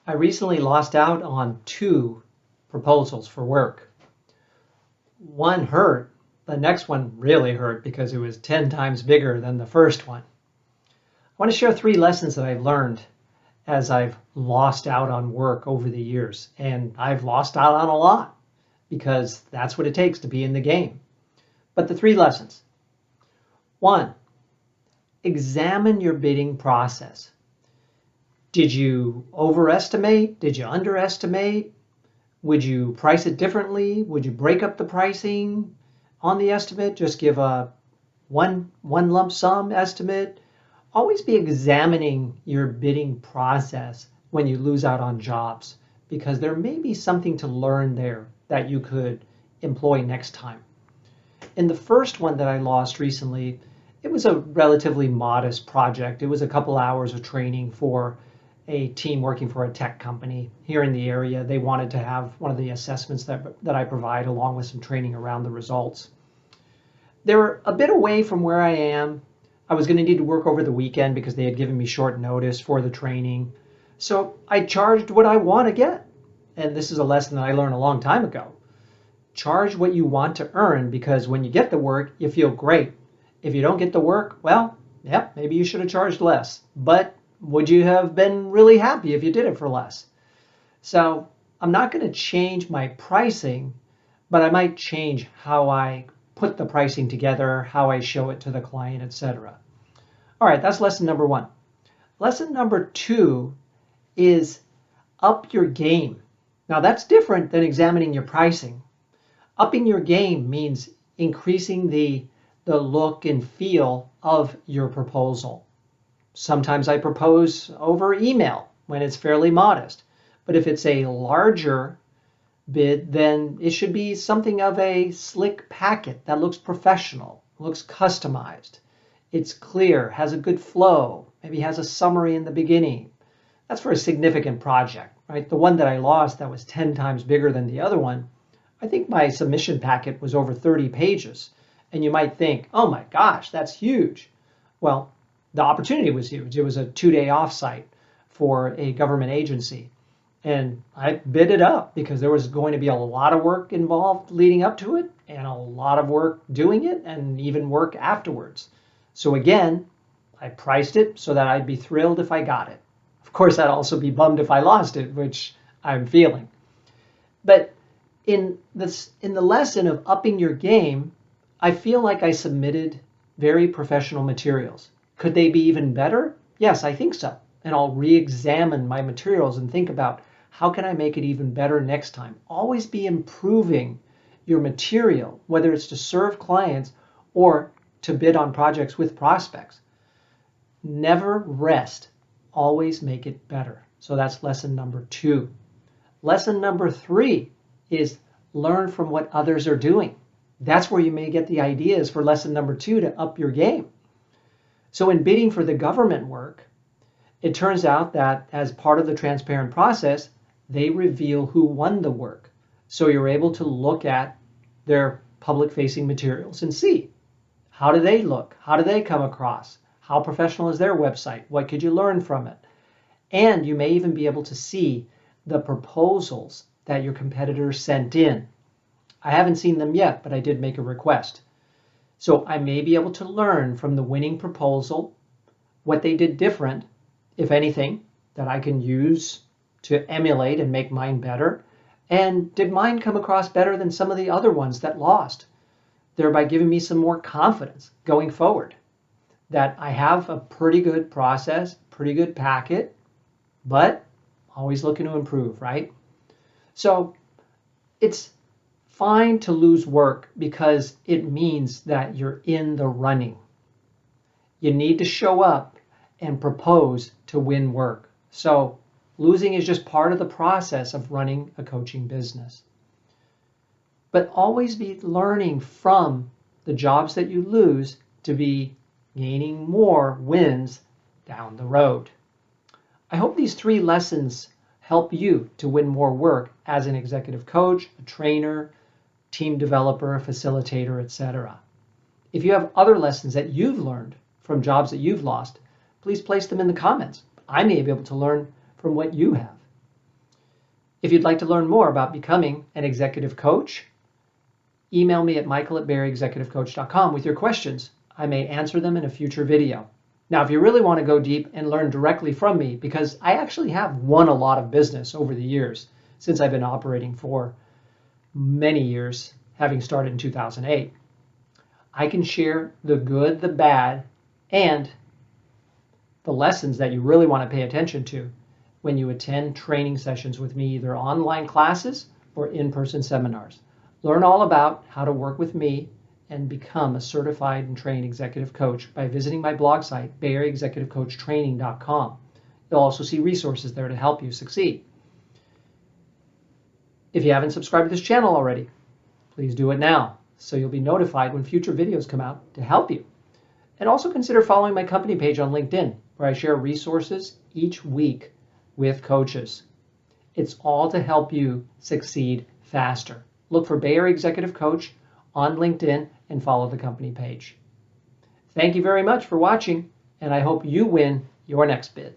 I recently lost out on 2 proposals for work. One hurt, the next one really hurt because it was 10 times bigger than the first one. I want to share 3 lessons that I've learned as I've lost out on work over the years. And I've lost out on a lot because that's what it takes to be in the game. But the 3 lessons. 1, examine your bidding process. Did you overestimate? Did you underestimate? Would you price it differently? Would you break up the pricing on the estimate? Just give a one lump sum estimate? Always be examining your bidding process when you lose out on jobs, because there may be something to learn there that you could employ next time. In the first one that I lost recently, it was a relatively modest project. It was a couple hours of training for a team working for a tech company here in the area. They wanted to have one of the assessments that I provide along with some training around the results. They were a bit away from where I am. I was going to need to work over the weekend because they had given me short notice for the training. So I charged what I want to get. And this is a lesson that I learned a long time ago. Charge what you want to earn, because when you get the work, you feel great. If you don't get the work, well, yep, maybe you should have charged less. But would you have been really happy if you did it for less? So I'm not going to change my pricing, but I might change how I put the pricing together, how I show it to the client, etc. All right, that's lesson number 1. Lesson number 2 is up your game. Now that's different than examining your pricing. Upping your game means increasing the look and feel of your proposal. Sometimes I propose over email when it's fairly modest. But if it's a larger bid, then it should be something of a slick packet that looks professional, looks customized. It's clear, has a good flow, maybe has a summary in the beginning. That's for a significant project, right? The one that I lost that was 10 times bigger than the other one, I think my submission packet was over 30 pages. And you might think, oh my gosh, that's huge. Well, the opportunity was huge. It was a 2-day offsite for a government agency. And I bid it up because there was going to be a lot of work involved leading up to it and a lot of work doing it and even work afterwards. So again, I priced it so that I'd be thrilled if I got it. Of course, I'd also be bummed if I lost it, which I'm feeling. But in the lesson of upping your game, I feel like I submitted very professional materials. Could they be even better? Yes, I think so. And I'll re-examine my materials and think about how can I make it even better next time. Always be improving your material, whether it's to serve clients or to bid on projects with prospects. Never rest. Always make it better. So that's lesson number 2. Lesson number 3 is learn from what others are doing. That's where you may get the ideas for lesson number 2 to up your game. So in bidding for the government work, it turns out that as part of the transparent process, they reveal who won the work. So you're able to look at their public-facing materials and see, how do they look? How do they come across? How professional is their website? What could you learn from it? And you may even be able to see the proposals that your competitors sent in. I haven't seen them yet, but I did make a request. So I may be able to learn from the winning proposal what they did different, if anything, that I can use to emulate and make mine better. And did mine come across better than some of the other ones that lost? Thereby giving me some more confidence going forward that I have a pretty good process, pretty good packet, but always looking to improve, right? So it's fine to lose work because it means that you're in the running. You need to show up and propose to win work. So losing is just part of the process of running a coaching business. But always be learning from the jobs that you lose to be gaining more wins down the road. I hope these 3 lessons help you to win more work as an executive coach, a trainer, team developer, facilitator, etc. If you have other lessons that you've learned from jobs that you've lost, please place them in the comments. I may be able to learn from what you have. If you'd like to learn more about becoming an executive coach, email me at michael@BAECexecutivecoach.com with your questions. I may answer them in a future video. Now, if you really want to go deep and learn directly from me, because I actually have won a lot of business over the years since I've been operating for many years, having started in 2008, I can share the good, the bad, and the lessons that you really want to pay attention to when you attend training sessions with me, either online classes or in-person seminars. Learn all about how to work with me and become a certified and trained executive coach by visiting my blog site, BAECexecutivecoachtraining.com. You'll also see resources there to help you succeed. If you haven't subscribed to this channel already, please do it now so you'll be notified when future videos come out to help you. And also consider following my company page on LinkedIn, where I share resources each week with coaches. It's all to help you succeed faster. Look for Bay Area Executive Coach on LinkedIn and follow the company page. Thank you very much for watching, and I hope you win your next bid.